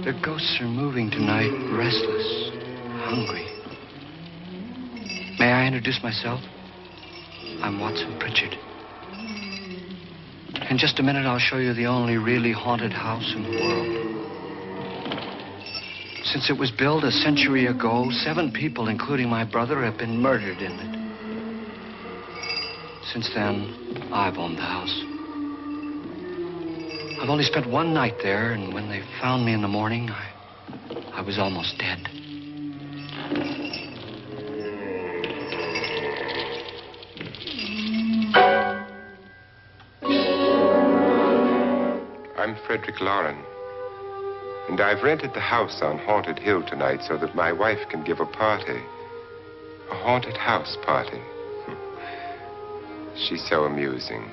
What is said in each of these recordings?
The ghosts are moving tonight, restless, hungry. May I introduce myself? I'm Watson Pritchard. In just a minute, I'll show you the only really haunted house in the world. Since it was built a century ago, 7 people, including my brother, have been murdered in it. Since then, I've owned the house. I've only spent one night there, and when they found me in the morning, I was almost dead. I'm Frederick Loren, and I've rented the house on Haunted Hill tonight so that my wife can give a party. A haunted house party. She's so amusing.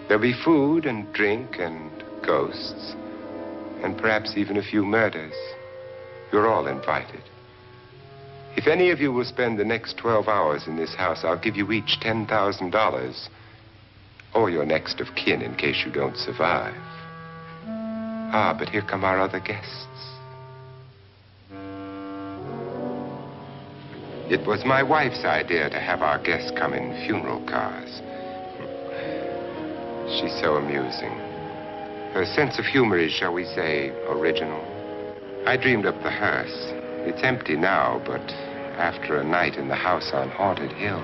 There'll be food and drink and ghosts, and perhaps even a few murders. You're all invited. If any of you will spend the next 12 hours in this house, I'll give you each $10,000, or your next of kin in case you don't survive. Ah, but here come our other guests. It was my wife's idea to have our guests come in funeral cars. She's so amusing. Her sense of humor is, shall we say, original. I dreamed up the hearse. It's empty now, but after a night in the house on Haunted Hill,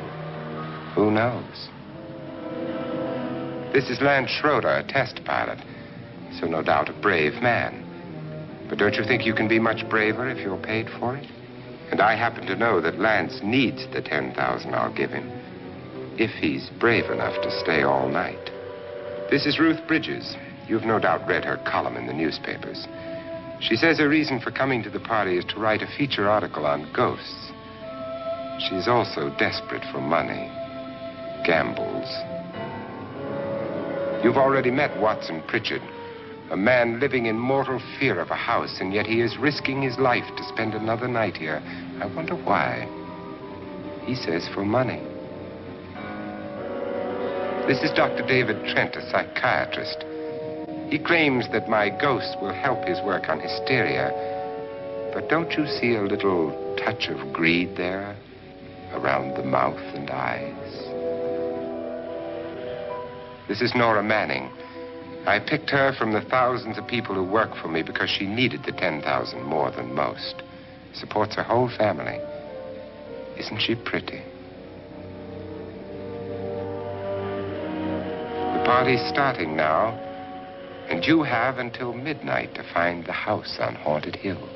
who knows? This is Lance Schroeder, a test pilot, so no doubt a brave man. But don't you think you can be much braver if you're paid for it? And I happen to know that Lance needs the $10,000 I'll give him, if he's brave enough to stay all night. This is Ruth Bridges. You've no doubt read her column in the newspapers. She says her reason for coming to the party is to write a feature article on ghosts. She's also desperate for money, gambles. You've already met Watson Pritchard, a man living in mortal fear of a house, and yet he is risking his life to spend another night here. I wonder why. He says for money. This is Dr. David Trent, a psychiatrist. He claims that my ghost will help his work on hysteria. But don't you see a little touch of greed there around the mouth and eyes? This is Nora Manning. I picked her from the thousands of people who work for me because she needed the $10,000 more than most. Supports her whole family. Isn't she pretty? The party's starting now, and you have until midnight to find the house on Haunted Hill.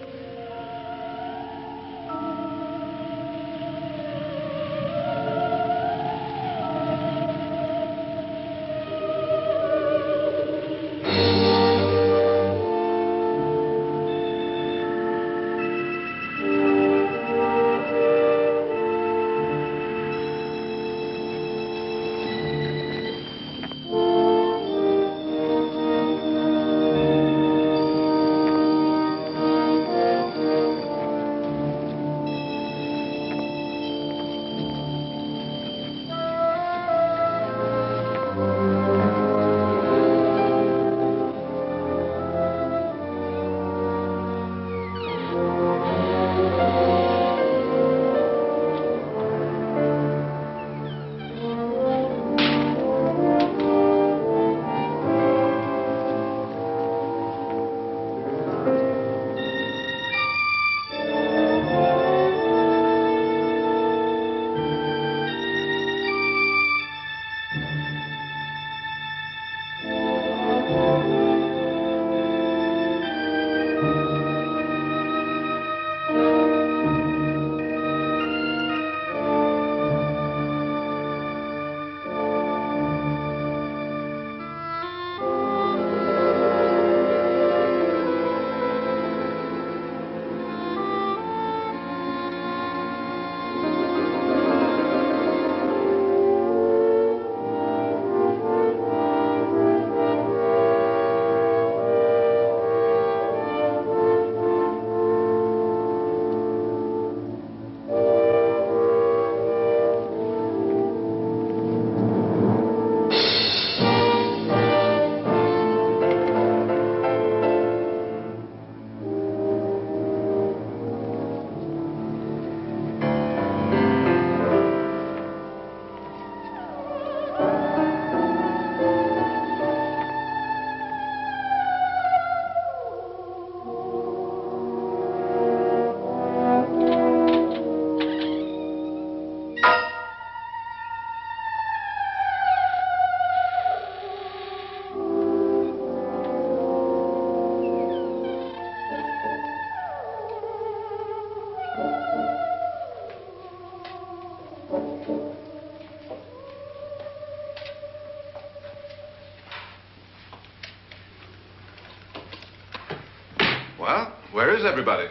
Well, where is everybody?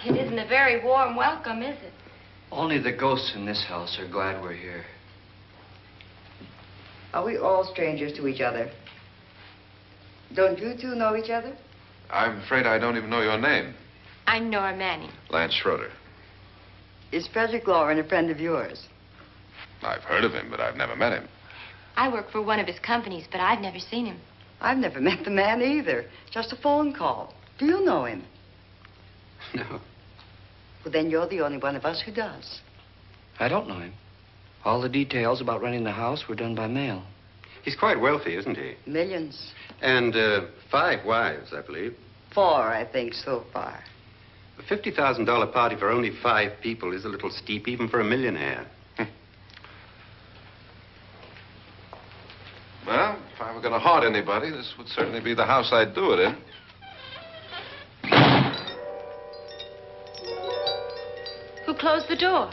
It isn't a very warm welcome, is it? Only the ghosts in this house are glad we're here. Are we all strangers to each other? Don't you two know each other? I'm afraid I don't even know your name. I'm Nora Manning. Lance Schroeder. Is Frederick Loren a friend of yours? I've heard of him, but I've never met him. I work for one of his companies, but I've never seen him. I've never met the man either. Just a phone call. Do you know him? No, Well, then you're the only one of us who does. I don't know him. All the details about running the house were done by mail. He's quite wealthy, isn't he? Millions. And 5 wives, I believe. 4, I think, so far. A $50,000 party for only 5 people is a little steep, even for a millionaire. Well, if I were going to haunt anybody, this would certainly be the house I'd do it in. Who closed the door?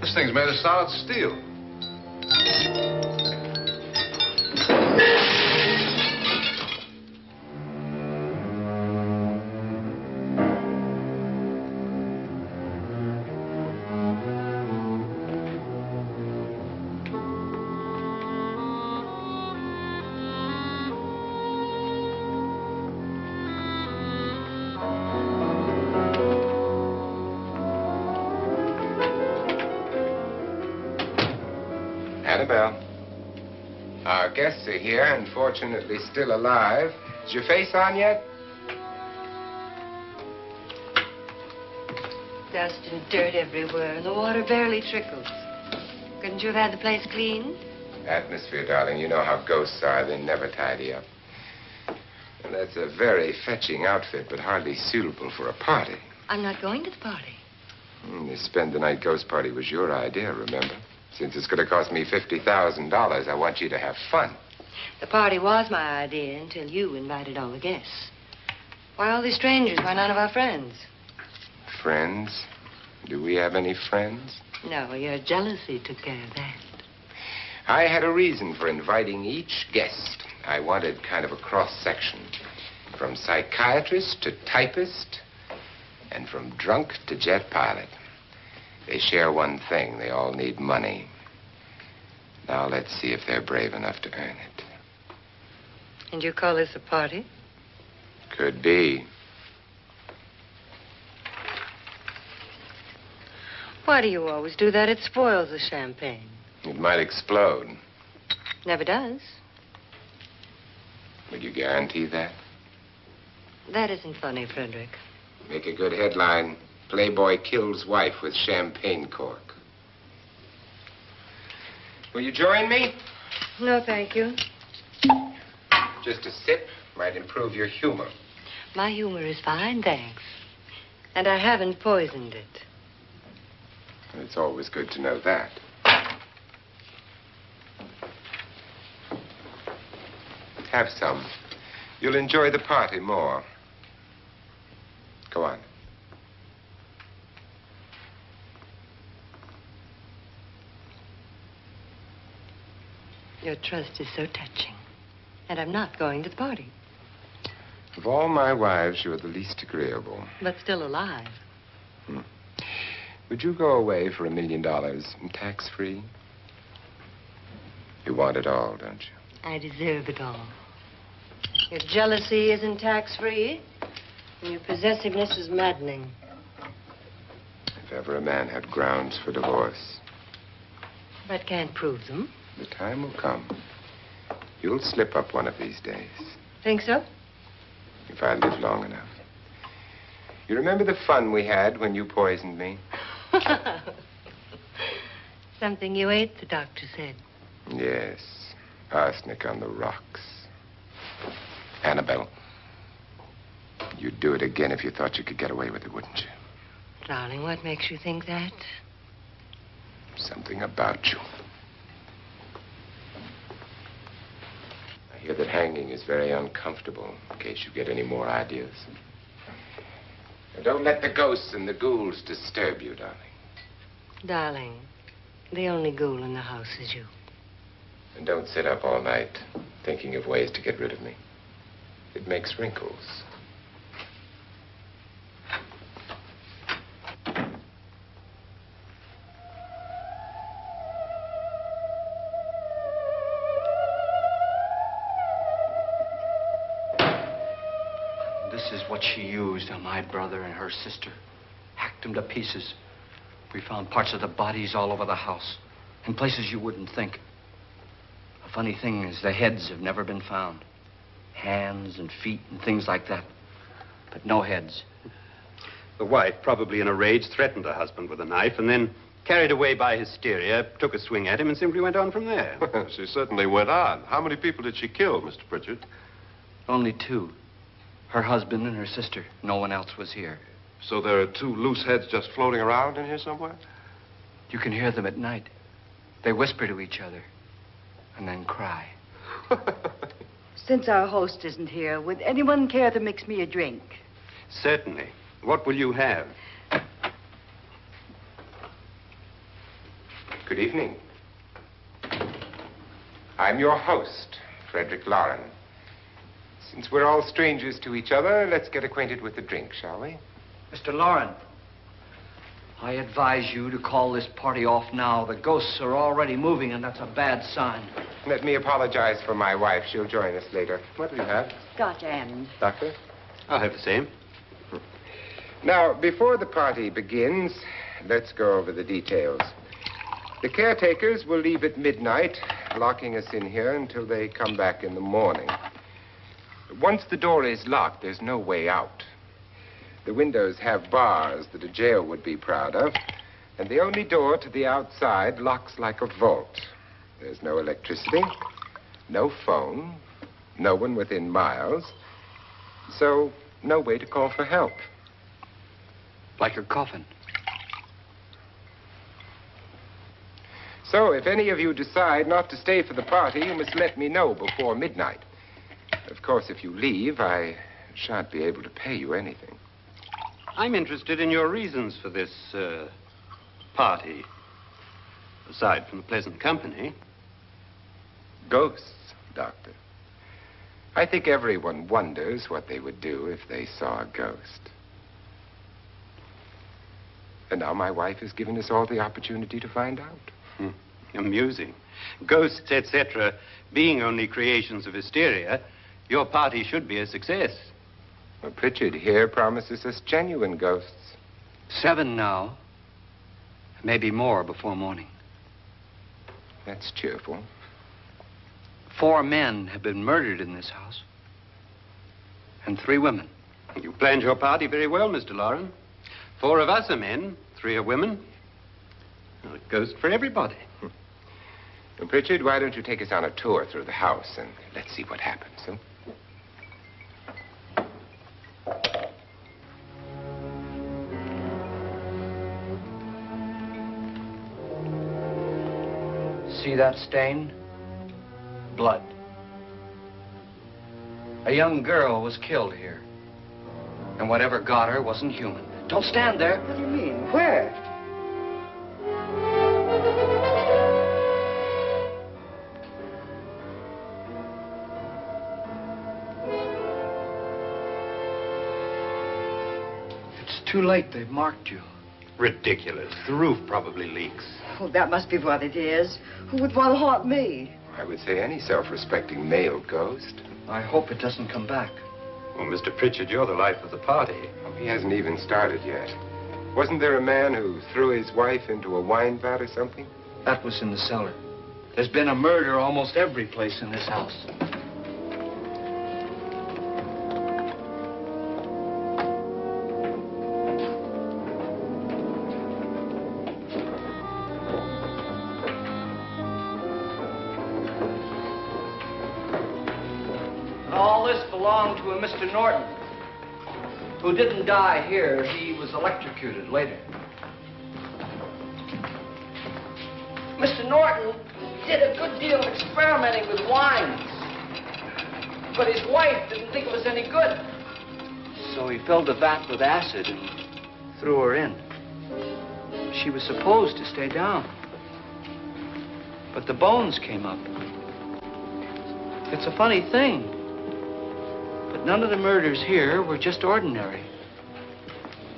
This thing's made of solid steel. Annabelle, our guests are here, unfortunately still alive. Is your face on yet? Dust and dirt everywhere, and the water barely trickles. Couldn't you have had the place cleaned? Atmosphere, darling. You know how ghosts are. They never tidy up. And that's a very fetching outfit, but hardly suitable for a party. I'm not going to the party. The spend-the-night ghost party was your idea, remember? Since it's going to cost me $50,000, I want you to have fun. The party was my idea until you invited all the guests. Why, all these strangers were none of our friends. Friends? Do we have any friends? No, your jealousy took care of that. I had a reason for inviting each guest. I wanted kind of a cross-section. From psychiatrist to typist, and from drunk to jet pilot. They share one thing. They all need money. Now let's see if they're brave enough to earn it. And you call this a party? Could be. Why do you always do that? It spoils the champagne. It might explode. Never does. Would you guarantee that? That isn't funny, Frederick. Make a good headline. Playboy kills wife with champagne cork. Will you join me? No, thank you. Just a sip might improve your humor. My humor is fine, thanks. And I haven't poisoned it. It's always good to know that. Have some. You'll enjoy the party more. Go on. Your trust is so touching. And I'm not going to the party. Of all my wives, you're the least agreeable. But still alive. Would you go away for $1 million tax-free? You want it all, don't you? I deserve it all. Your jealousy isn't tax-free. And your possessiveness is maddening. If ever a man had grounds for divorce. But can't prove them. The time will come. You'll slip up one of these days. Think so? If I live long enough. You remember the fun we had when you poisoned me? Something you ate, the doctor said. Yes. Arsenic on the rocks. Annabelle, you'd do it again if you thought you could get away with it, wouldn't you? Darling, what makes you think that? Something about you. I hear that hanging is very uncomfortable, in case you get any more ideas. Now, don't let the ghosts and the ghouls disturb you, darling. Darling, The only ghoul in the house is you. And don't sit up all night thinking of ways to get rid of me. It makes wrinkles. This is what she used on my brother and her sister. Hacked them to pieces. We found parts of the bodies all over the house, in places you wouldn't think. The funny thing is the heads have never been found. Hands and feet and things like that. But no heads. The wife, probably in a rage, threatened her husband with a knife and then, carried away by hysteria, took a swing at him and simply went on from there. She certainly went on. How many people did she kill, Mr. Pritchard? Only two. Her husband and her sister. No one else was here. So there are two loose heads just floating around in here somewhere? You can hear them at night. They whisper to each other and then cry. Since our host isn't here, would anyone care to mix me a drink? Certainly. What will you have? Good evening. I'm your host, Frederick Loren. Since we're all strangers to each other, let's get acquainted with the drink, shall we? Mr. Loren, I advise you to call this party off now. The ghosts are already moving, and that's a bad sign. Let me apologize for my wife. She'll join us later. What do you have? Scotch and. Doctor? I'll have the same. Now, before the party begins, let's go over the details. The caretakers will leave at midnight, locking us in here until they come back in the morning. Once the door is locked, there's no way out. The windows have bars that a jail would be proud of, and the only door to the outside locks like a vault. There's no electricity, no phone, no one within miles, so no way to call for help. Like a coffin. So if any of you decide not to stay for the party, you must let me know before midnight. Of course, if you leave, I shan't be able to pay you anything. I'm interested in your reasons for this, party. Aside from the pleasant company. Ghosts, Doctor. I think everyone wonders what they would do if they saw a ghost. And now my wife has given us all the opportunity to find out. Amusing. Ghosts, etc., being only creations of hysteria, your party should be a success. Well, Pritchard here promises us genuine ghosts. 7 now. Maybe more before morning. That's cheerful. 4 men have been murdered in this house. And 3 women. You planned your party very well, Mr. Loren. 4 of us are men, 3 are women. Well, a ghost for everybody. Well, Pritchard, why don't you take us on a tour through the house and let's see what happens, huh? See that stain? Blood. A young girl was killed here. And whatever got her wasn't human. Don't stand there. What do you mean? Where? It's too late. They've marked you. Ridiculous. The roof probably leaks. Oh, that must be what it is. Who would want to haunt me? I would say any self-respecting male ghost. I hope it doesn't come back. Well, Mr. Pritchard, you're the life of the party. Oh, he hasn't even started yet. Wasn't there a man who threw his wife into a wine vat or something? That was in the cellar. There's been a murder almost every place in this house. All this belonged to a Mr. Norton, who didn't die here. He was electrocuted later. Mr. Norton did a good deal of experimenting with wines, but his wife didn't think it was any good. So he filled the vat with acid and threw her in. She was supposed to stay down. But the bones came up. It's a funny thing. But none of the murders here were just ordinary.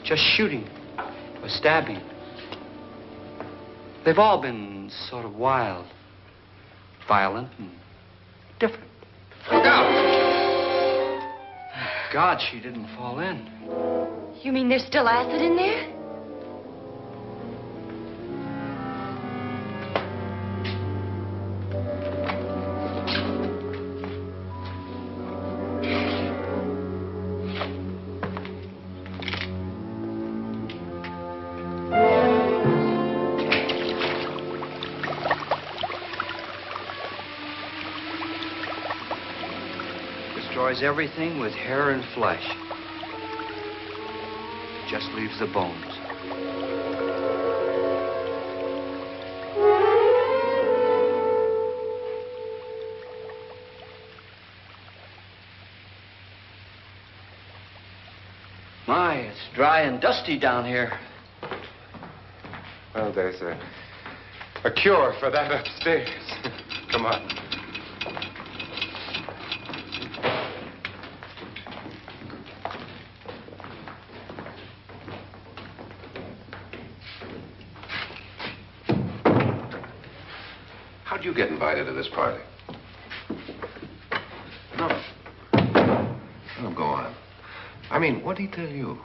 Just shooting or stabbing. They've all been sort of wild, violent, and different. Look out! Thank God she didn't fall in. You mean there's still acid in there? Destroys everything with hair and flesh. Just leaves the bones. My, it's dry and dusty down here. Well, there's a cure for that upstairs. Come on. How'd you get invited to this party? No. Oh, go on. I mean, what'd he tell you?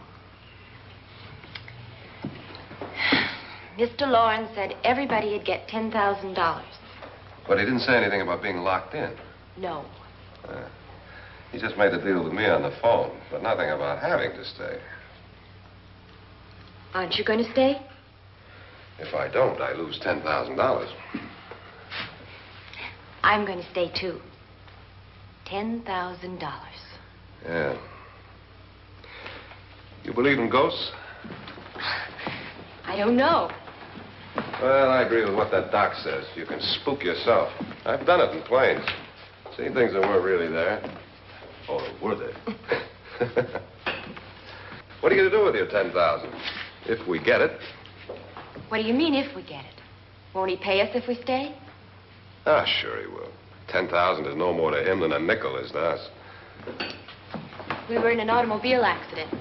Mr. Loren said everybody'd get $10,000. But he didn't say anything about being locked in. No. He just made the deal with me on the phone, but nothing about having to stay. Aren't you going to stay? If I don't, I lose $10,000. I'm going to stay, too. $10,000. Yeah. You believe in ghosts? I don't know. Well, I agree with what that doc says. You can spook yourself. I've done it in planes. Seen things that weren't really there. Or were they? What are you going to do with your $10,000? If we get it. What do you mean, if we get it? Won't he pay us if we stay? Ah, sure he will. 10,000 is no more to him than a nickel is to us. We were in an automobile accident.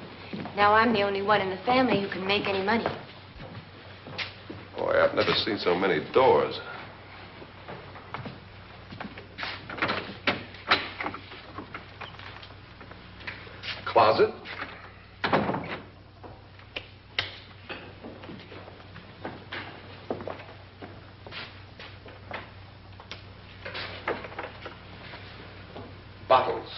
Now I'm the only one in the family who can make any money. Boy, I've never seen so many doors. Closet. Bottles.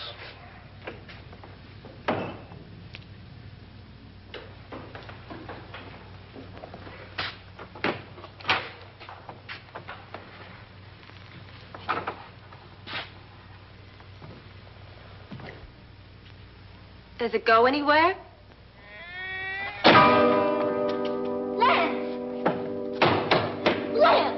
Does it go anywhere? Lance! Lance!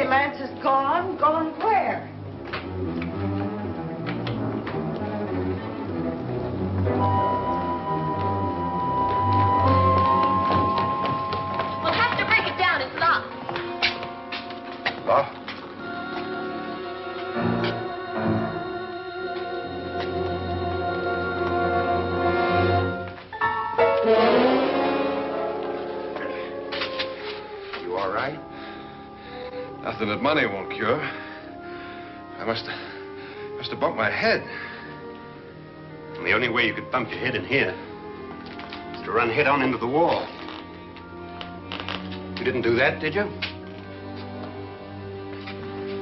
Lance is gone? Gone where? We'll have to break it down. It's locked. Locked? something that money won't cure. I must have bumped my head. And the only way you could bump your head in here is to run head on into the wall. You didn't do that, did you?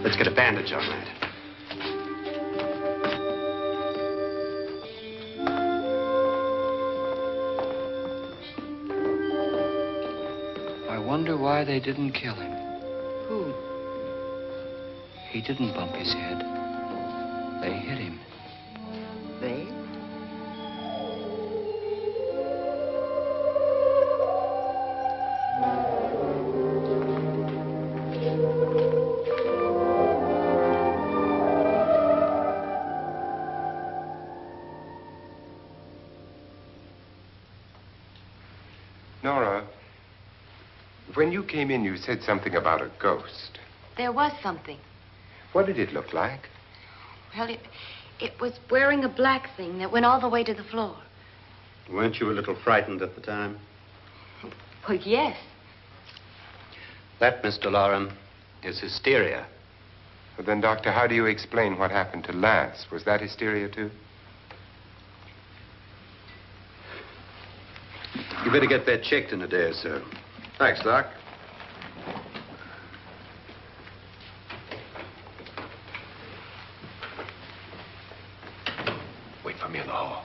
Let's get a bandage on that. I wonder why they didn't kill him. Who? He didn't bump his head. They hit him. They? Nora, when you came in, you said something about a ghost. There was something. What did it look like? Well, it was wearing a black thing that went all the way to the floor. Weren't you a little frightened at the time? Well, yes. That, Mr. Loren, is hysteria. Well, then, Doctor, how do you explain what happened to Lance? Was that hysteria, too? You better get that checked in a day or so. Thanks, Doc. Wait for me in the hall.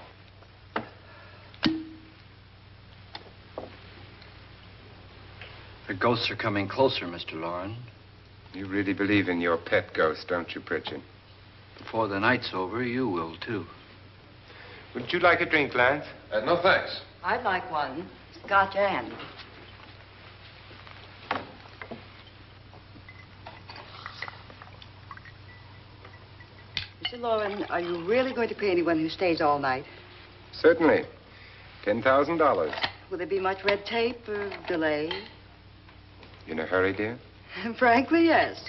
The ghosts are coming closer, Mr. Loren. You really believe in your pet ghost, don't you, Pritchard? Before the night's over, you will, too. Would you like a drink, Lance? No, thanks. I'd like one. Scotch and. Mr. Loren, are you really going to pay anyone who stays all night? Certainly. $10,000. Will there be much red tape or delay? In a hurry, dear? Frankly, yes.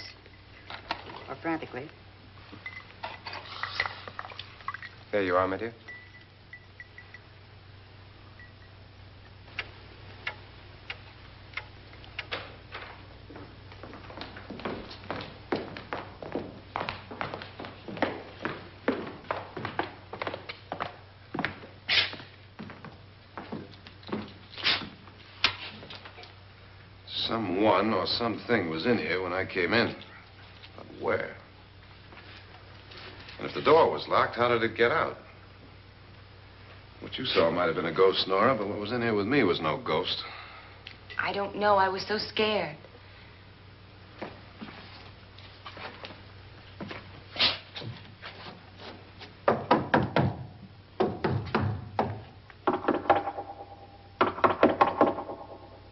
Or frantically. There you are, my dear. Someone or something was in here when I came in. But where? And if the door was locked, how did it get out? What you saw might have been a ghost, Nora, but what was in here with me was no ghost. I don't know. I was so scared.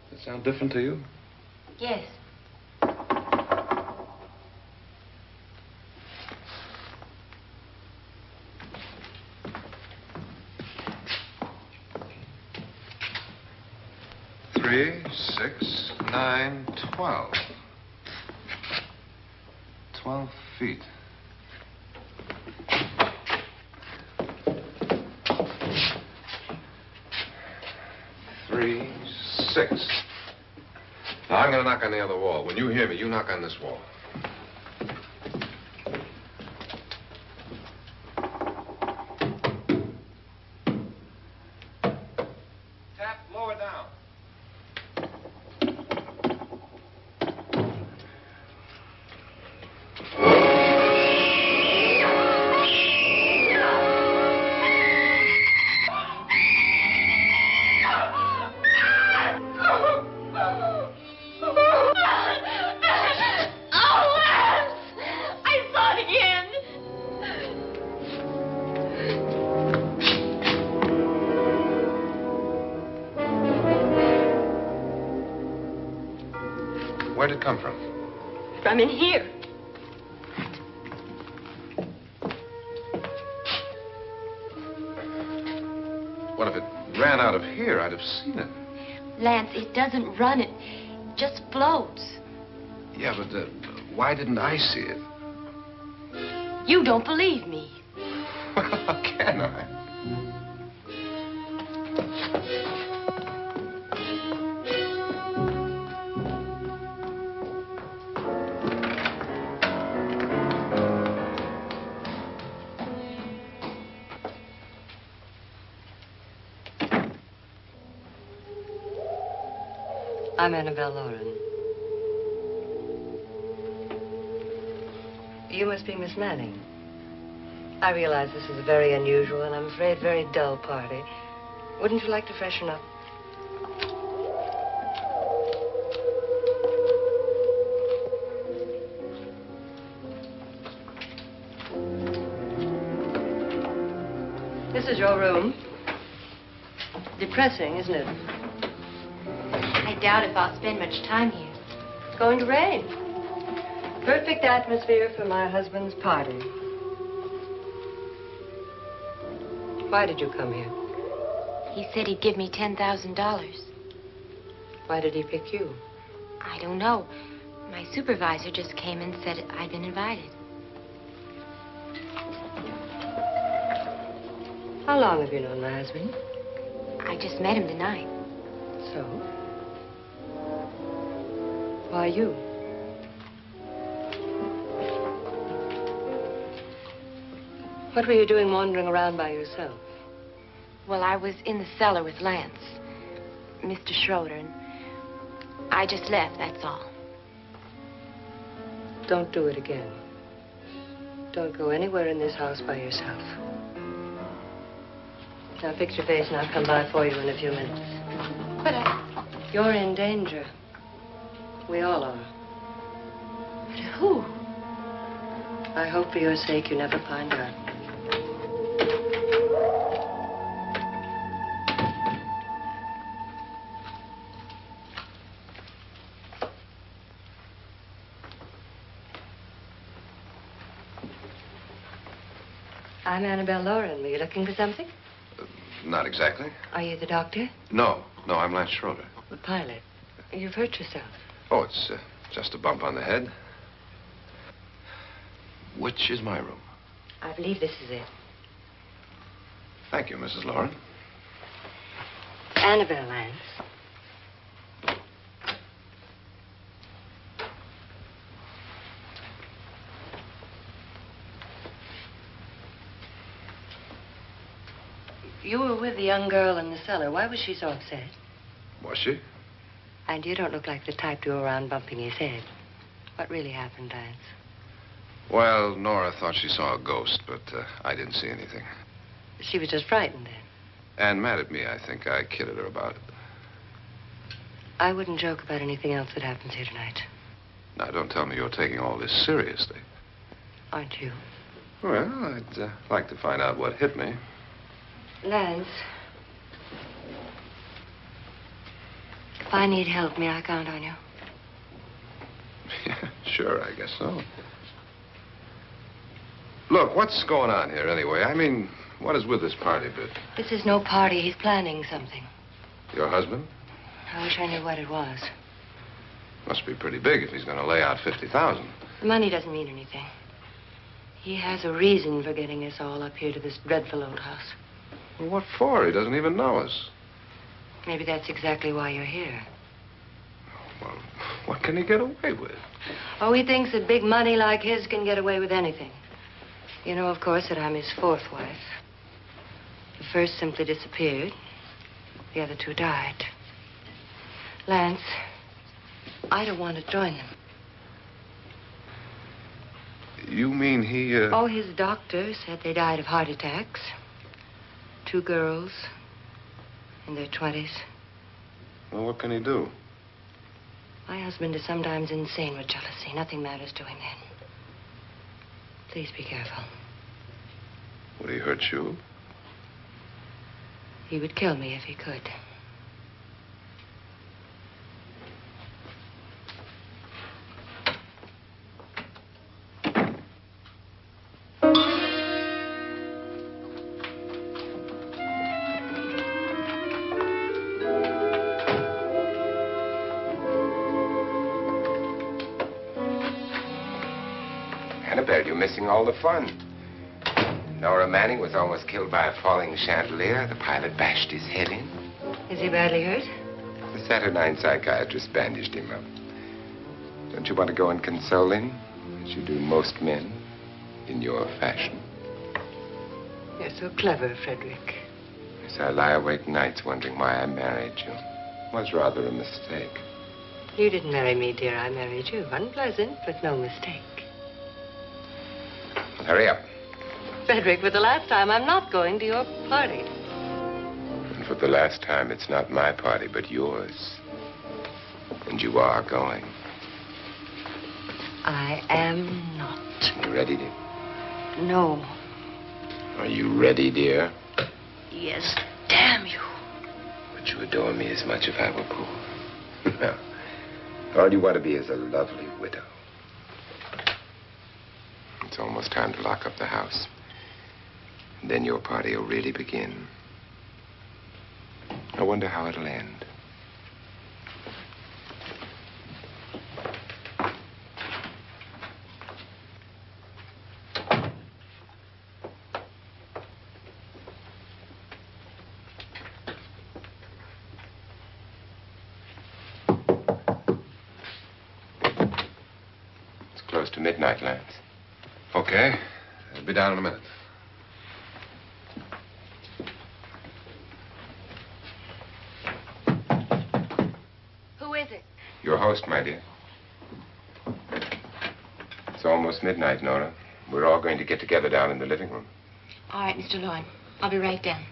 Does it sound different to you? Yes. Three, 6, 9, 12. 12 feet. Three, 6. Now, I'm going to knock on the other wall. When you hear me, you knock on this wall. Tap lower down. Where'd it come from? From in here. What if it ran out of here? I'd have seen it. Lance, it doesn't run. It just floats. Yeah, but why didn't I see it? You don't believe me. Well, how can I? I'm Annabelle Loren. You must be Miss Manning. I realize this is a very unusual and I'm afraid very dull party. Wouldn't you like to freshen up? This is your room. Depressing, isn't it? I doubt if I'll spend much time here. It's going to rain. Perfect atmosphere for my husband's party. Why did you come here? He said he'd give me $10,000. Why did he pick you? I don't know. My supervisor just came and said I'd been invited. How long have you known my husband? I just met him tonight. So? Why you? What were you doing wandering around by yourself? Well, I was in the cellar with Lance, Mr. Schroeder, and I just left, that's all. Don't do it again. Don't go anywhere in this house by yourself. Now fix your face and I'll come by for you in a few minutes. But You're in danger. We all are. But who? I hope for your sake you never find out. I'm Annabelle Loren. Were you looking for something? Not exactly. Are you the doctor? No, I'm Lance Schroeder. The pilot. You've hurt yourself. Oh, it's just a bump on the head. Which is my room? I believe this is it. Thank you, Mrs. Loren. Annabelle, Lance. You were with the young girl in the cellar. Why was she so upset? Was she? And you don't look like the type to go around bumping his head. What really happened, Lance? Well, Nora thought she saw a ghost, but I didn't see anything. She was just frightened then. And mad at me, I think. I kidded her about it. I wouldn't joke about anything else that happens here tonight. Now, don't tell me you're taking all this seriously. Aren't you? Well, I'd like to find out what hit me. Lance. If I need help, may I count on you? Yeah, sure, I guess so. Look, what's going on here anyway? I mean, what is with this party bit? This is no party. He's planning something. Your husband? I wish I knew what it was. Must be pretty big if he's going to lay out 50,000. The money doesn't mean anything. He has a reason for getting us all up here to this dreadful old house. Well, what for? He doesn't even know us. Maybe that's exactly why you're here. Well, what can he get away with? Oh, he thinks that big money like his can get away with anything. You know, of course, that I'm his fourth wife. The first simply disappeared. The other two died. Lance, I don't want to join them. You mean he, Oh, his doctor said they died of heart attacks. 2 girls in their 20s. Well, what can he do? My husband is sometimes insane with jealousy. Nothing matters to him then. Please be careful. Would he hurt you? He would kill me if he could. Annabelle, you're missing all the fun. Nora Manning was almost killed by a falling chandelier. The pilot bashed his head in. Is he badly hurt? The Saturnine psychiatrist bandaged him up. Don't you want to go and console him, as you do most men, in your fashion? You're so clever, Frederick. Yes, I lie awake nights wondering why I married you. It was rather a mistake. You didn't marry me, dear. I married you. Unpleasant, but no mistake. Hurry up. Frederick, for the last time, I'm not going to your party. And for the last time, it's not my party, but yours. And you are going. I am not. You ready, dear? No. Are you ready, dear? Yes, damn you. Would you adore me as much if I were poor? No. All you want to be is a lovely widow. It's almost time to lock up the house. And then your party will really begin. I wonder how it'll end. Close to midnight, Lance. Okay. I'll be down in a minute. Who is it? Your host, my dear. It's almost midnight, Nora. We're all going to get together down in the living room. All right, Mr. Loren. I'll be right down.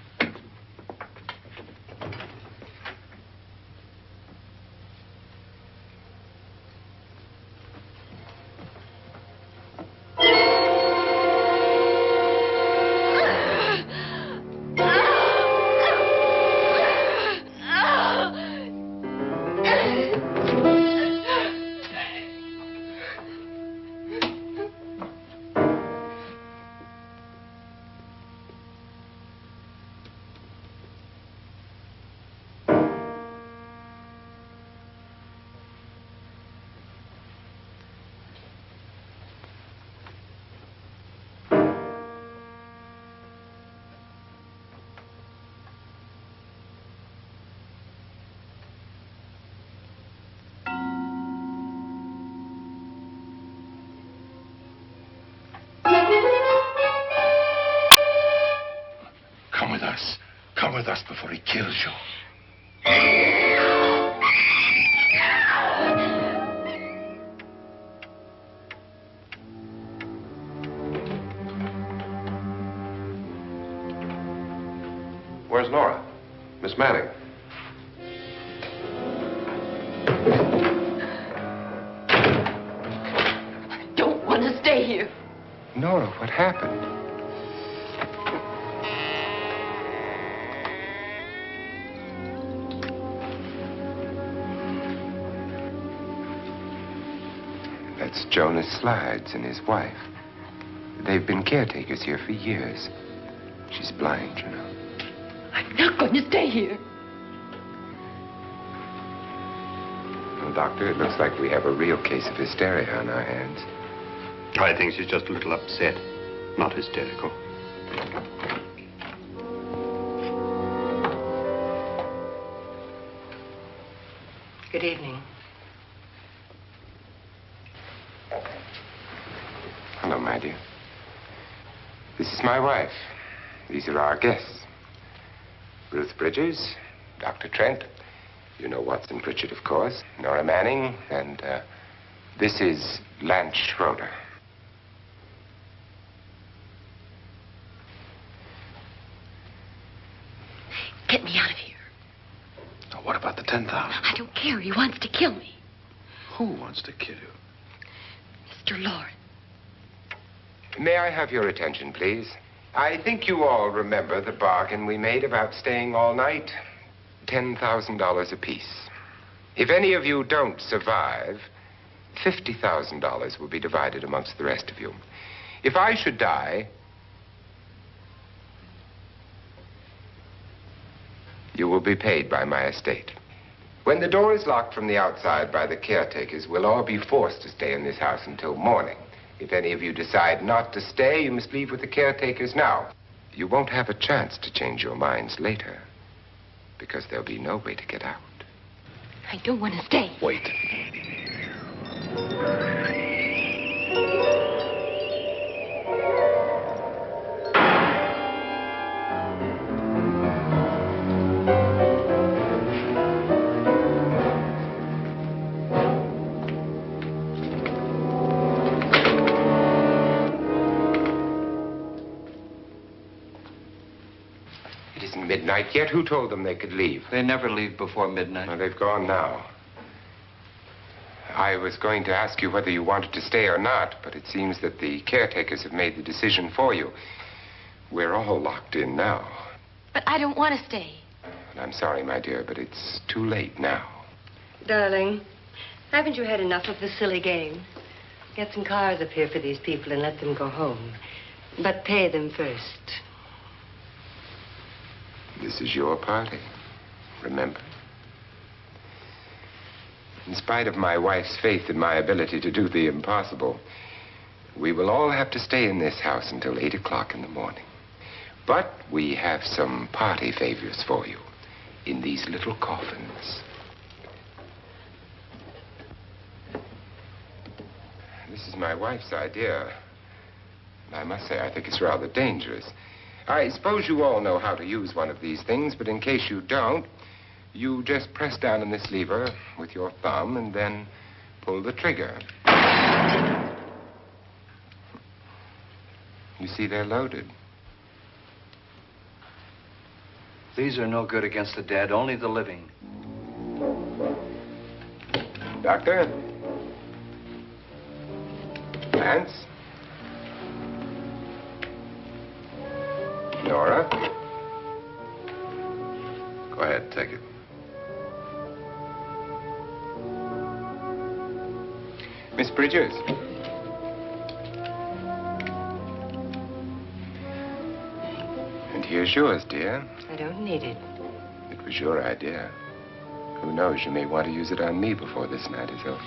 Come with us. Come with us before he kills you. Where's Nora? Miss Manning. I don't want to stay here. Nora, what happened? That's Jonas Slides and his wife. They've been caretakers here for years. She's blind, you know. I'm not going to stay here. Well, Doctor, it looks like we have a real case of hysteria on our hands. I think she's just a little upset, not hysterical. Good evening. Hello, my dear. This is my wife. These are our guests. Ruth Bridgers, Dr. Trent. You know Watson Pritchard, of course. Nora Manning, and this is Lance Schroeder. Get me out of here. Now, what about the 10,000? I don't care. He wants to kill me. Who wants to kill you? Mr. Loren. May I have your attention, please? I think you all remember the bargain we made about staying all night. $10,000 apiece. If any of you don't survive, $50,000 will be divided amongst the rest of you. If I should die, you will be paid by my estate. When the door is locked from the outside by the caretakers, we'll all be forced to stay in this house until morning. If any of you decide not to stay, you must leave with the caretakers now. You won't have a chance to change your minds later, because there'll be no way to get out. I don't want to stay. Wait. midnight yet? Who told them they could leave? They never leave before midnight. Well, they've gone now. I was going to ask you whether you wanted to stay or not, but it seems that the caretakers have made the decision for you. We're all locked in now. But I don't want to stay. And I'm sorry, my dear, but it's too late now. Darling, haven't you had enough of the silly game? Get some cars up here for these people and let them go home. But pay them first. This is your party, remember? In spite of my wife's faith in my ability to do the impossible, we will all have to stay in this house until 8 o'clock in the morning. But we have some party favors for you in these little coffins. This is my wife's idea. And I must say, I think it's rather dangerous. I suppose you all know how to use one of these things, but in case you don't, you just press down on this lever with your thumb and then pull the trigger. You see, they're loaded. These are no good against the dead, only the living. Doctor? Lance? Nora? Go ahead, take it. Miss Bridges? And here's yours, dear. I don't need it. It was your idea. Who knows, you may want to use it on me before this night is over.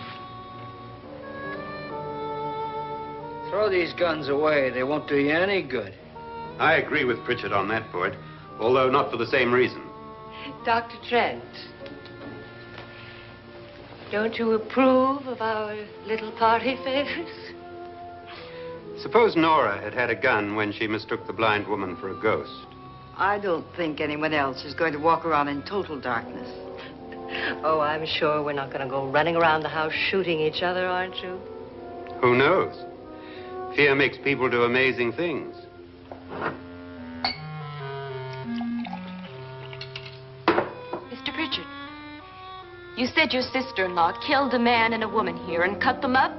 Throw these guns away. They won't do you any good. I agree with Pritchard on that point, although not for the same reason. Dr. Trent, don't you approve of our little party favors? Suppose Nora had had a gun when she mistook the blind woman for a ghost. I don't think anyone else is going to walk around in total darkness. Oh, I'm sure we're not going to go running around the house shooting each other, aren't you? Who knows? Fear makes people do amazing things. Mr. Pritchard, you said your sister-in-law killed a man and a woman here and cut them up?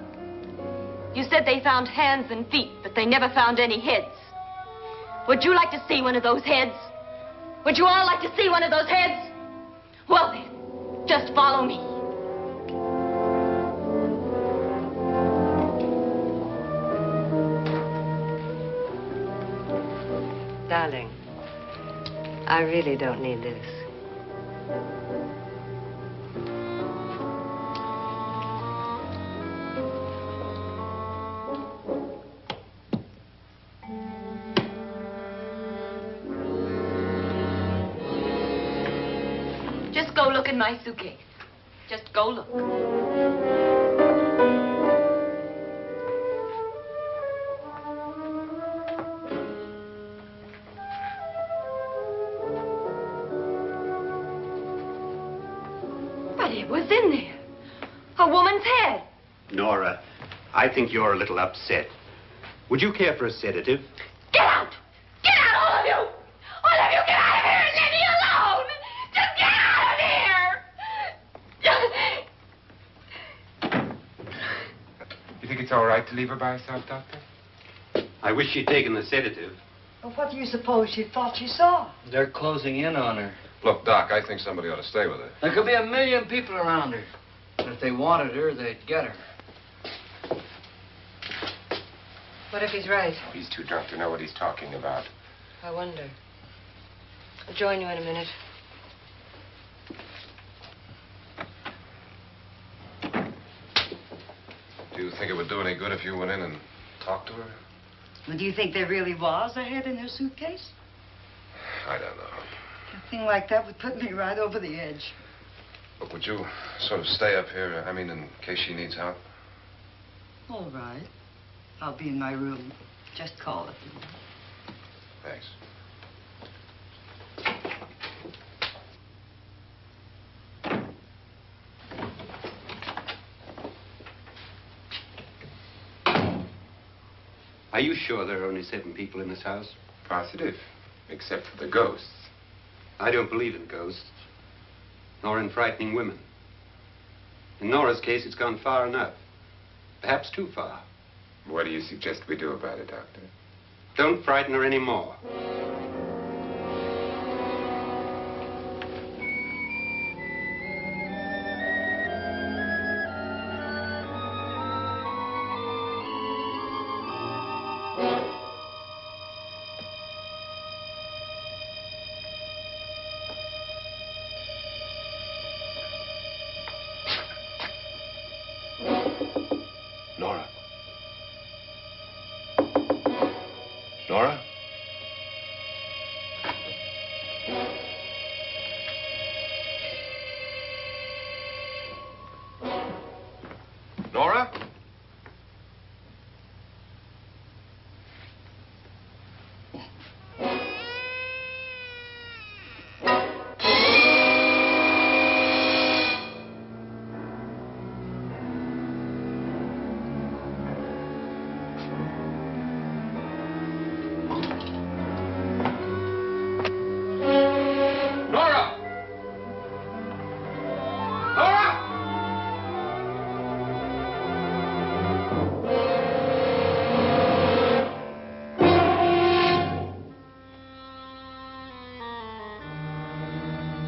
You said they found hands and feet, but they never found any heads. Would you like to see one of those heads? Would you all like to see one of those heads? Well then, just follow me. Darling, I really don't need this. Just go look in my suitcase. Just go look. But it was in there. A woman's head. Nora, I think you're a little upset. Would you care for a sedative? Get out! Get out, all of you! All of you, get out of here and leave me alone! Just get out of here! You think it's all right to leave her by herself, Doctor? I wish she'd taken the sedative. Well, what do you suppose she thought she saw? They're closing in on her. Look, Doc, I think somebody ought to stay with her. There could be 1 million people around her. And if they wanted her, they'd get her. What if he's right? He's too drunk to know what he's talking about. I wonder. I'll join you in a minute. Do you think it would do any good if you went in and talked to her? Well, do you think there really was a head in her suitcase? I don't know. A thing like that would put me right over the edge. Look, would you sort of stay up here, I mean, in case she needs help? All right. I'll be in my room. Just call if you want. Thanks. Are you sure there are only 7 people in this house? Positive, except for the ghosts. I don't believe in ghosts, nor in frightening women. In Nora's case, it's gone far enough. Perhaps too far. What do you suggest we do about it, Doctor? Don't frighten her anymore. Nora? Nora? Nora?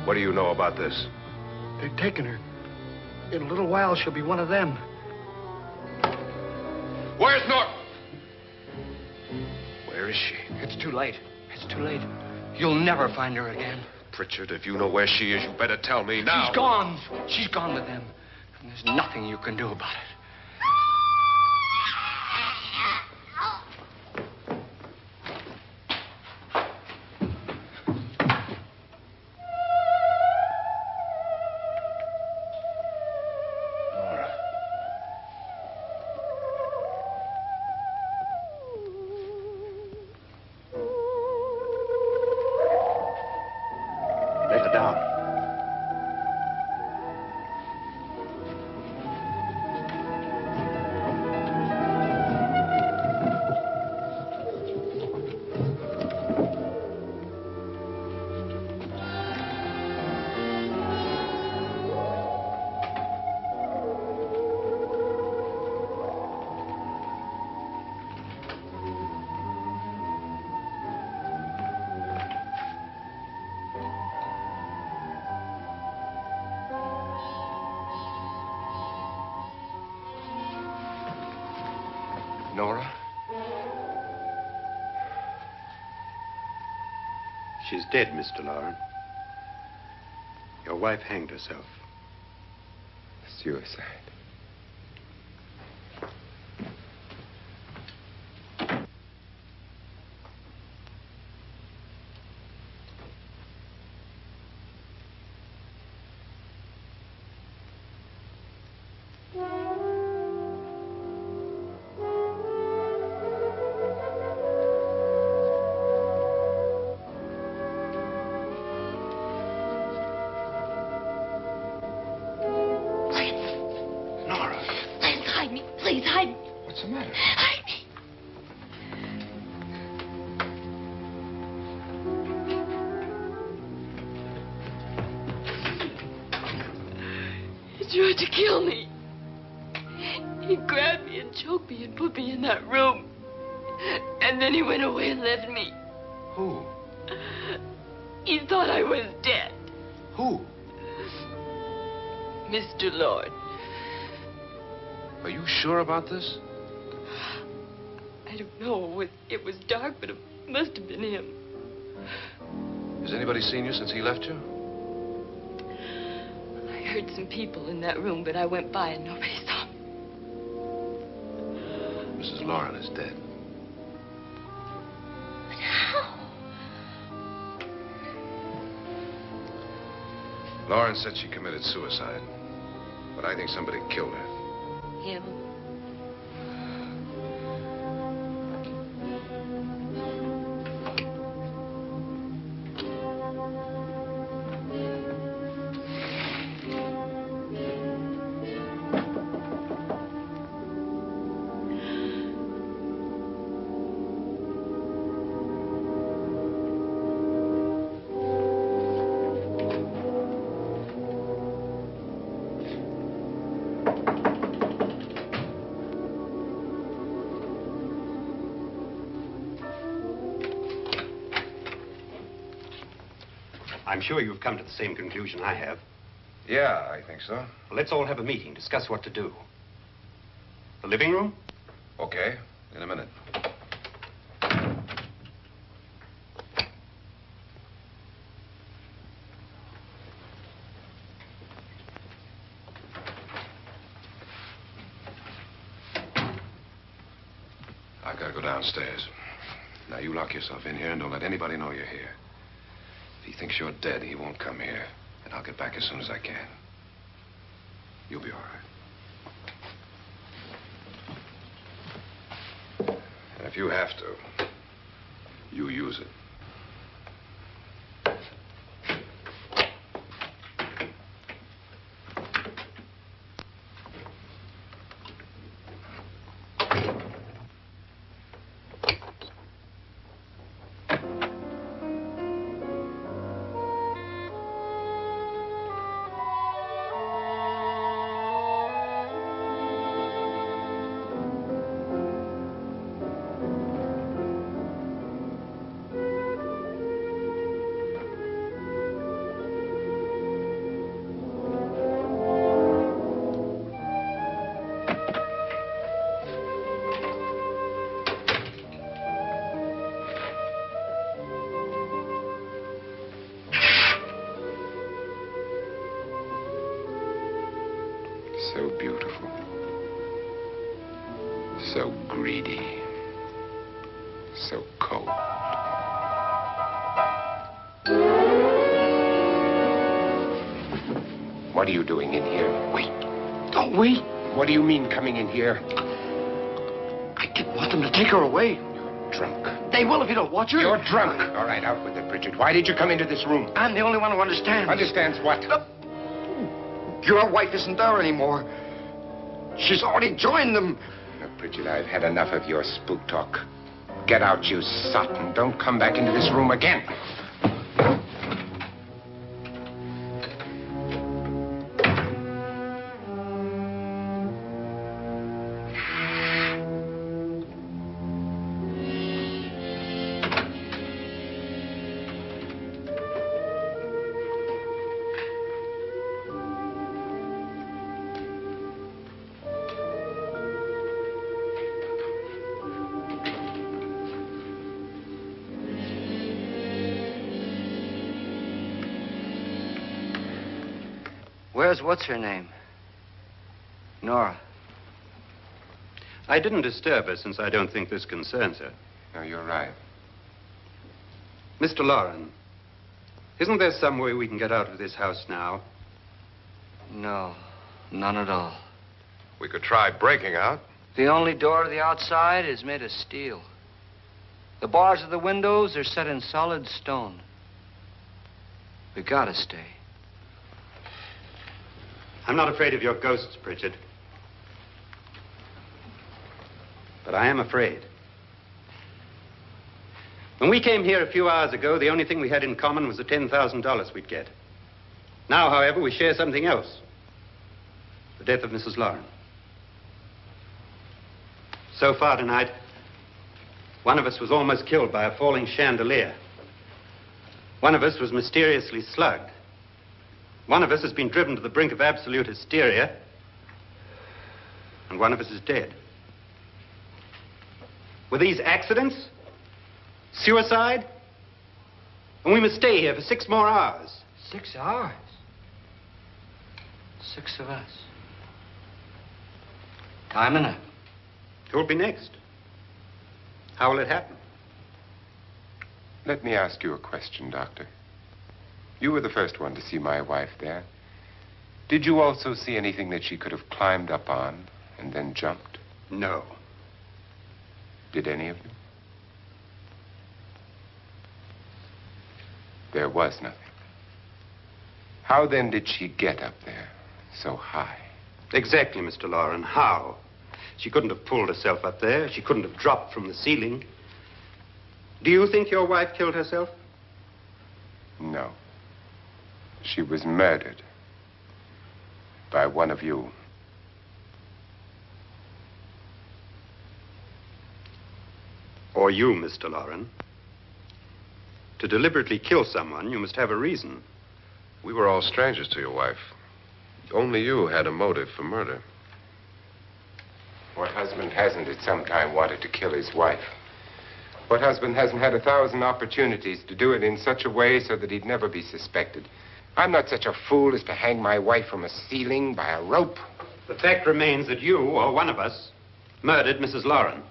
What do you know about this? They've taken her. In a little while, she'll be one of them. Where's Norton? Where is she? It's too late. It's too late. You'll never find her again. Pritchard, if you know where she is, you better tell me now. She's gone. She's gone with them. And there's nothing you can do about it. Let her down. Nora? She's dead, Mr. Loren. Your wife hanged herself. Suicide. Please, hide me. What's the matter? Hide me. He tried to kill me. He grabbed me and choked me and put me in that room. And then he went away and left me. Who? He thought I was dead. Who? Mr. Lord. Are you sure about this? I don't know. It was dark, but it must have been him. Has anybody seen you since he left you? I heard some people in that room, but I went by and nobody saw me. Mrs. Loren is dead. But how? Loren said she committed suicide, but I think somebody killed her. Him? I'm sure you've come to the same conclusion I have. Yeah, I think so. Well, let's all have a meeting, discuss what to do. The living room? Okay, in a minute. I've got to go downstairs. Now, you lock yourself in here and don't let anybody know you're here. If he thinks you're dead, he won't come here. And I'll get back as soon as I can. You'll be all right. And if you have to, you use it. So beautiful. So greedy. So cold. What are you doing in here? Wait. Don't wait. What do you mean coming in here? I didn't want them to take her away. You're drunk. They will if you don't watch her. You're drunk. All right, out with it, Bridget. Why did you come into this room? I'm the only one who understands. Understands what? Your wife isn't there anymore. She's already joined them. Look, Bridget, I've had enough of your spook talk. Get out, you sot, and don't come back into this room again. Where's what's-her-name? Nora. I didn't disturb her since I don't think this concerns her. No, you're right. Mr. Loren, isn't there some way we can get out of this house now? No, none at all. We could try breaking out. The only door to the outside is made of steel. The bars of the windows are set in solid stone. We gotta stay. I'm not afraid of your ghosts, Bridget. But I am afraid. When we came here a few hours ago, the only thing we had in common was the $10,000 we'd get. Now, however, we share something else. The death of Mrs. Loren. So far tonight, one of us was almost killed by a falling chandelier. One of us was mysteriously slugged. One of us has been driven to the brink of absolute hysteria. And one of us is dead. Were these accidents? Suicide? And we must stay here for 6 more hours. 6 hours? 6 of us. Time enough. Who'll be next? How will it happen? Let me ask you a question, Doctor. You were the first one to see my wife there. Did you also see anything that she could have climbed up on and then jumped? No. Did any of you? There was nothing. How then did she get up there so high? Exactly, Mr. Loren. How? She couldn't have pulled herself up there. She couldn't have dropped from the ceiling. Do you think your wife killed herself? No. She was murdered by one of you. Or you, Mr. Loren. To deliberately kill someone, you must have a reason. We were all strangers to your wife. Only you had a motive for murder. What husband hasn't at some time wanted to kill his wife? What husband hasn't had 1,000 opportunities to do it in such a way so that he'd never be suspected? I'm not such a fool as to hang my wife from a ceiling by a rope. The fact remains that you, or one of us, murdered Mrs. Loren.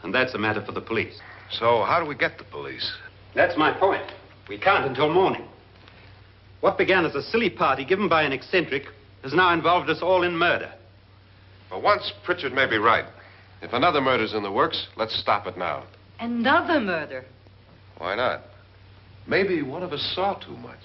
And that's a matter for the police. So how do we get the police? That's my point. We can't until morning. What began as a silly party given by an eccentric has now involved us all in murder. For once, Pritchard may be right. If another murder's in the works, let's stop it now. Another murder? Why not? Maybe one of us saw too much.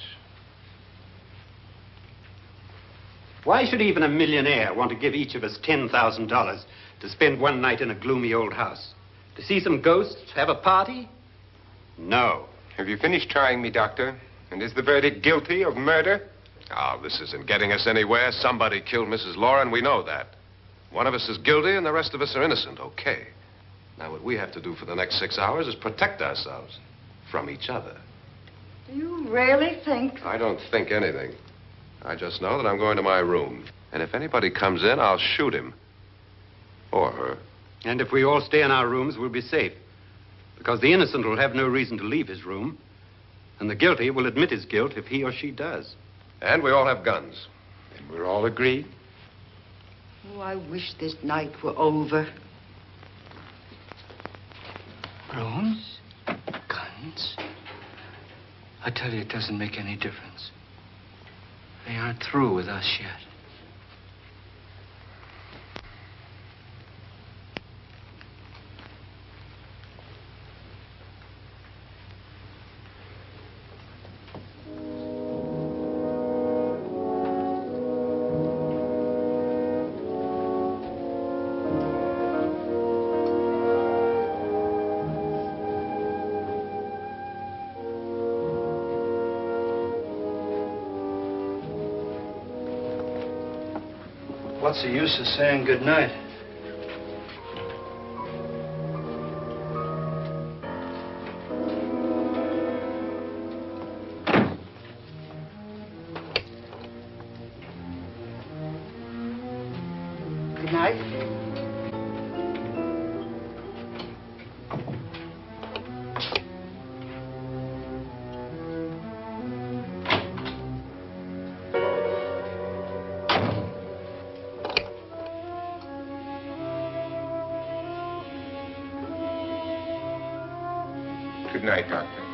Why should even a millionaire want to give each of us $10,000 to spend one night in a gloomy old house? To see some ghosts, have a party? No. Have you finished trying me, Doctor? And is the verdict guilty of murder? Oh, this isn't getting us anywhere. Somebody killed Mrs. Loren. We know that. One of us is guilty and the rest of us are innocent. Okay. Now, what we have to do for the next 6 hours is protect ourselves from each other. Do you really think? I don't think anything. I just know that I'm going to my room. And if anybody comes in, I'll shoot him. Or her. And if we all stay in our rooms, we'll be safe. Because the innocent will have no reason to leave his room. And the guilty will admit his guilt if he or she does. And we all have guns. And we're all agreed? Oh, I wish this night were over. Rooms? Guns? I tell you, it doesn't make any difference. They aren't through with us yet. What's the use of saying good night? Good night. Good night, Doctor.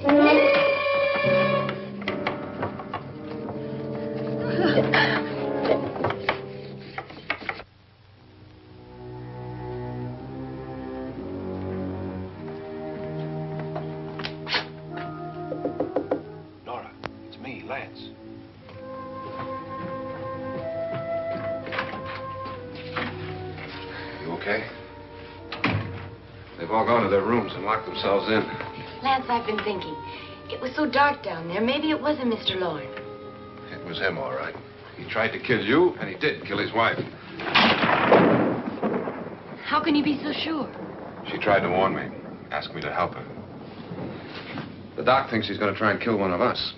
Nora, it's me, Lance. You okay? They've all gone to their rooms and locked themselves in. Lance, I've been thinking. It was so dark down there. Maybe it wasn't Mr. Loren. It was him, all right. He tried to kill you, and he did kill his wife. How can you be so sure? She tried to warn me, asked me to help her. The doc thinks he's going to try and kill one of us.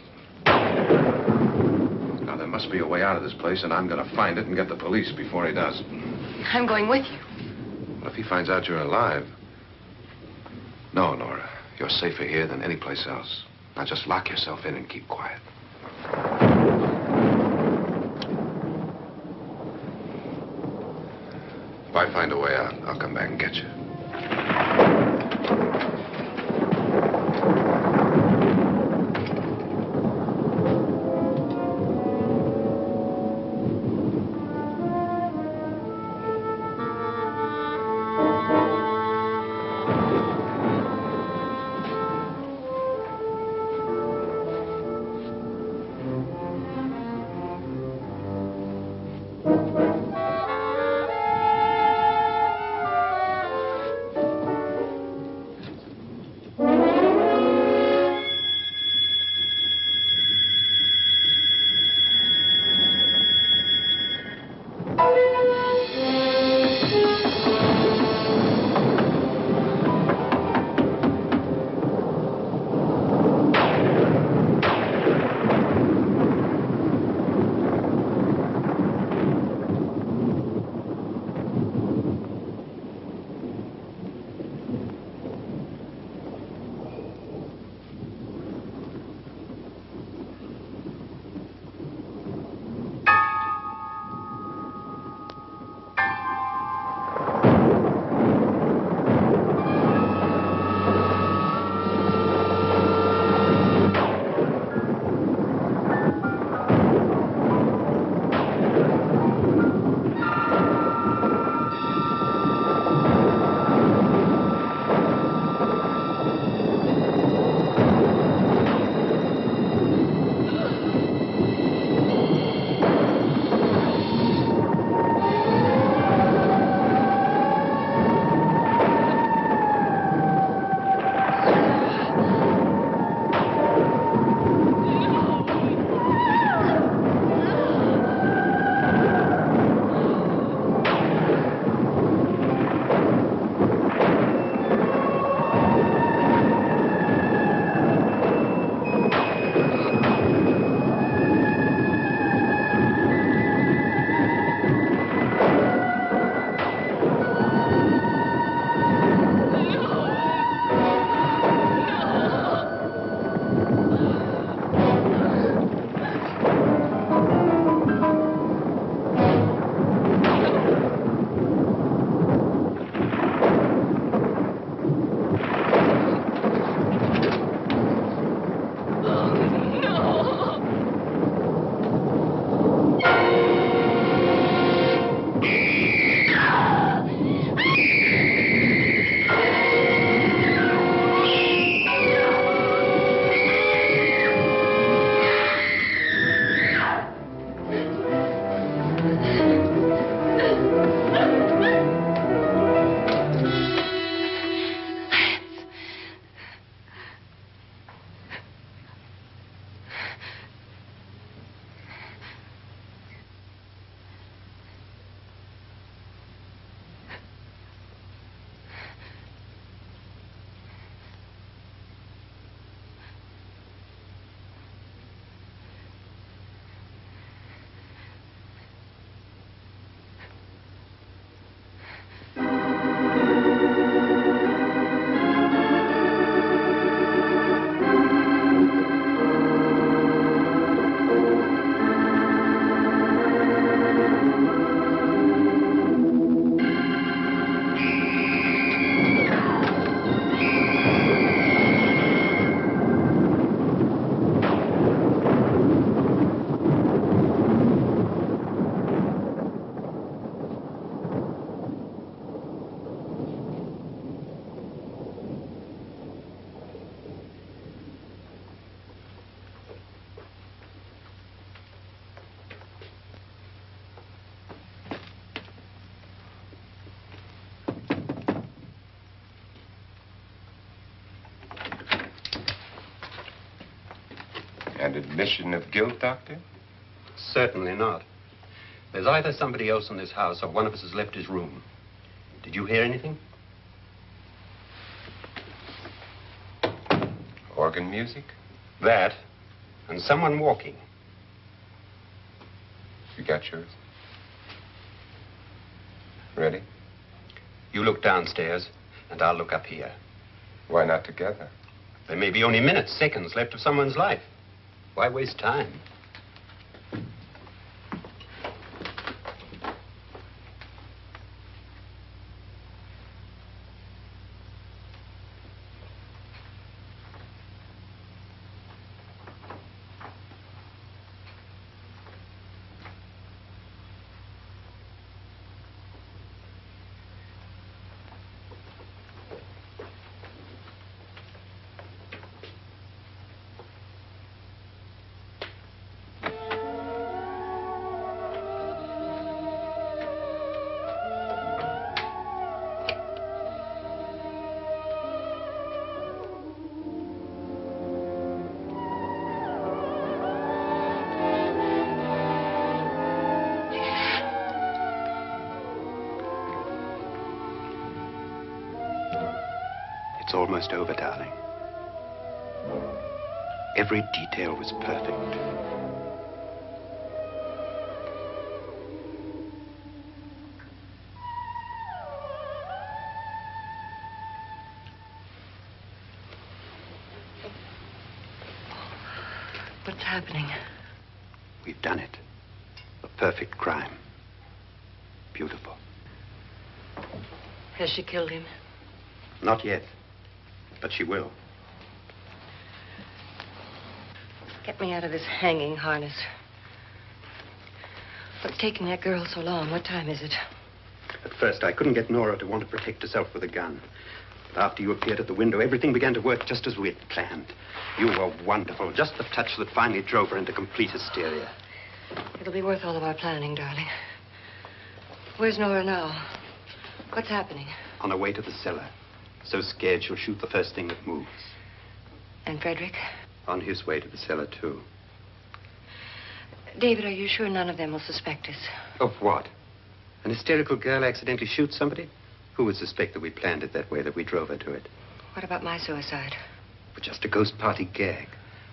Now, there must be a way out of this place, and I'm going to find it and get the police before he does. I'm going with you. What if he finds out you're alive? No, Nora. You're safer here than any place else. Now, just lock yourself in and keep quiet. If I find a way out, I'll come back and get you. An admission of guilt, Doctor? Certainly not. There's either somebody else in this house or one of us has left his room. Did you hear anything? Organ music? That, and someone walking. You got yours? Ready? You look downstairs, and I'll look up here. Why not together? There may be only minutes, seconds left of someone's life. Why waste time? It's almost over, darling. Every detail was perfect. What's happening? We've done it. A perfect crime. Beautiful. Has she killed him? Not yet, but she will. Get me out of this hanging harness. What's taking that girl so long? What time is it? At first, I couldn't get Nora to want to protect herself with a gun. But after you appeared at the window, everything began to work just as we had planned. You were wonderful. Just the touch that finally drove her into complete hysteria. It'll be worth all of our planning, darling. Where's Nora now? What's happening? On her way to the cellar. So scared she'll shoot the first thing that moves. And Frederick? On his way to the cellar, too. David, are you sure none of them will suspect us? Of what? An hysterical girl accidentally shoots somebody? Who would suspect that we planned it that way, that we drove her to it? What about my suicide? But just a ghost party gag.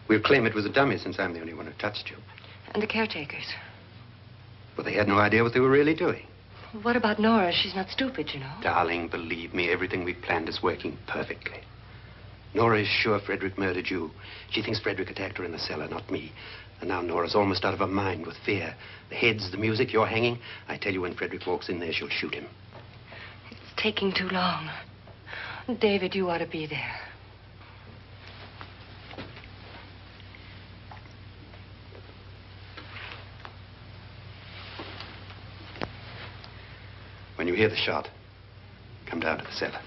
We'll claim it was a dummy since I'm the only one who touched you. And the caretakers? Well, they had no idea what they were really doing. What about Nora? She's not stupid, you know. Darling, believe me, everything we planned is working perfectly. Nora is sure Frederick murdered you. She thinks Frederick attacked her in the cellar, not me. And now Nora's almost out of her mind with fear. The heads, the music, you're hanging. I tell you, when Frederick walks in there, she'll shoot him. It's taking too long. David, you ought to be there. When you hear the shot, come down to the cellar.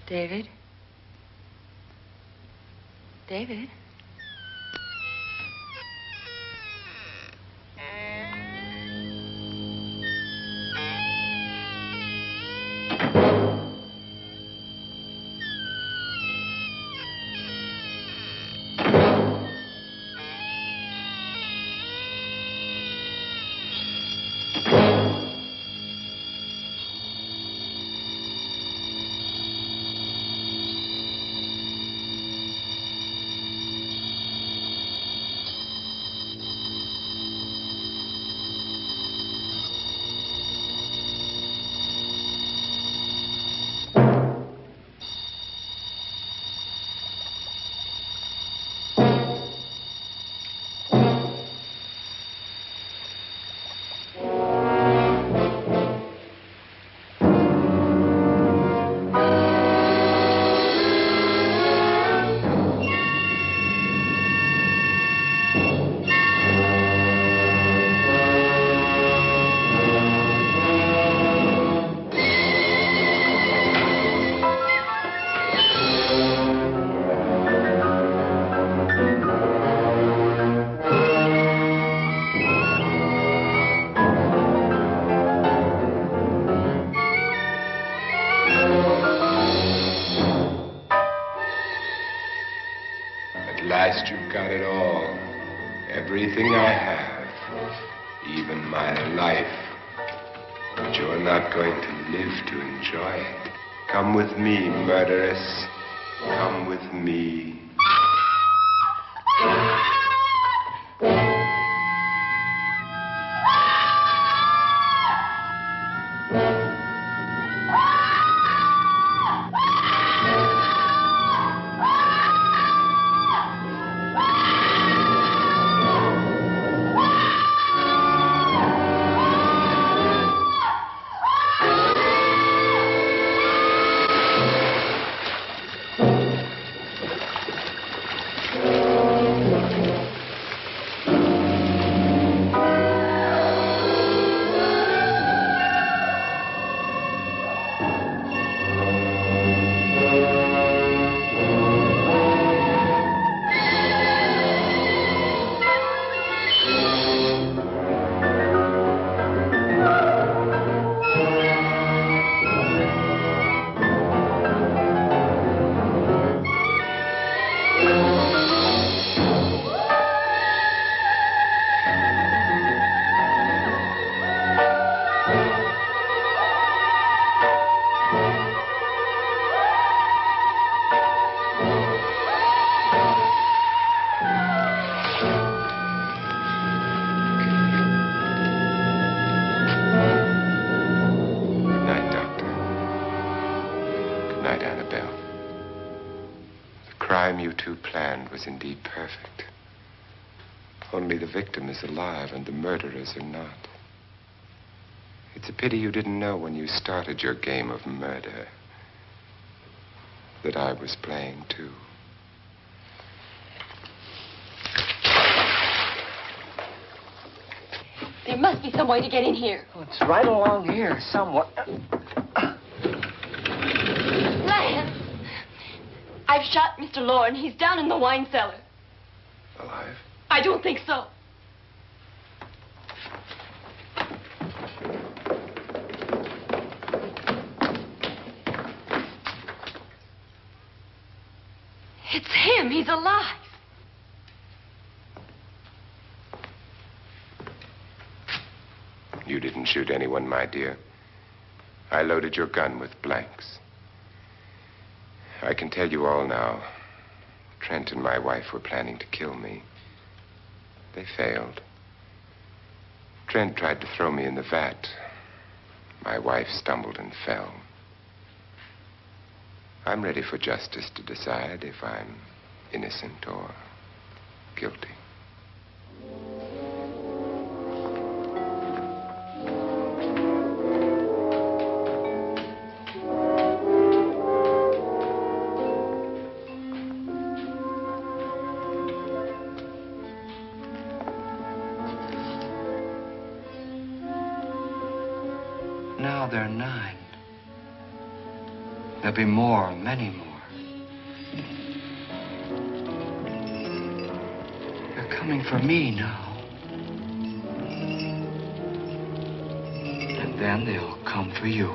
David? David? You've got it all. Everything I have. Even my life. But you're not going to live to enjoy it. Come with me, murderess. Come with me. Was indeed perfect. Only the victim is alive and the murderers are not. It's a pity you didn't know when you started your game of murder that I was playing too. There must be some way to get in here. Oh, it's right along here somewhere. Lance! I've shot Mr. Loren. He's down in the wine cellar. Alive? I don't think so. It's him. He's alive. You didn't shoot anyone, my dear. I loaded your gun with blanks. I can tell you all now. Trent and my wife were planning to kill me. They failed. Trent tried to throw me in the vat. My wife stumbled and fell. I'm ready for justice to decide if I'm innocent or guilty. Now they're 9. There'll be more, many more. They're coming for me now. And then they'll come for you.